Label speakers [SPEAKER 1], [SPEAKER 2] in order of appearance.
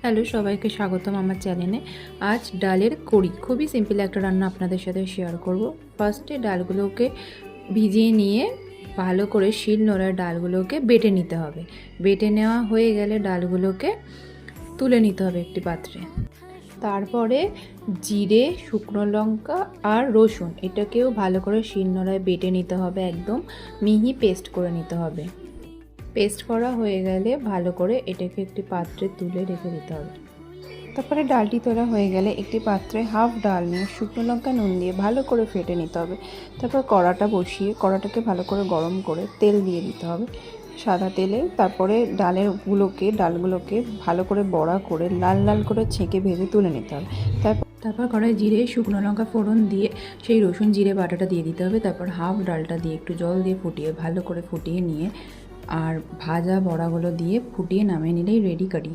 [SPEAKER 1] Hello, সবাইকে স্বাগতম আমার চ্যানেলে। আজ ডালের কড়ি, খুবই সিম্পল একটা রান্না আপনাদের সাথে শেয়ার করব। ফার্স্টে ডালগুলোকে ভিজিয়ে নিয়ে ভালো করে শিলনোড়ায় ডালগুলোকে বেটে নিতে হবে। বেটে নেওয়া হয়ে গেলে ডালগুলোকে তুলে নিতে হবে একটি পাত্রে। তারপরে জিরে, শুকনো লঙ্কা আর রসুন এটাকেও ভালো করে শিলনোড়ায় বেটে নিতে হবে, একদম মিহি পেস্ট করে নিতে হবে। পেস্ট করা হয়ে গেলে ভালো করে এটাকে একটি পাত্রে তুলে রেখে দিতে হবে। তারপরে ডালটি তোলা হয়ে গেলে একটি পাত্রে হাফ ডাল নিয়ে শুকনো লঙ্কা নুন দিয়ে ভালো করে ফেটে নিতে হবে। তারপর কড়াটা বসিয়ে কড়াটাকে ভালো করে গরম করে তেল দিয়ে দিতে হবে, সাদা তেলে। তারপরে ডালগুলোকে ভালো করে বড়া করে লাল লাল করে ছেঁকে ভেজে তুলে নিতে হবে। তারপর কড়াই জিরে, শুকনো লঙ্কা ফোড়ন দিয়ে সেই রসুন জিরে বাটাটা দিয়ে দিতে হবে। তারপর হাফ ডালটা দিয়ে একটু জল দিয়ে ভালো করে ফুটিয়ে নিয়ে আর ভাজা বড়াগুলো দিয়ে ফুটিয়ে নামিয়ে নিলেই রেডি কারি।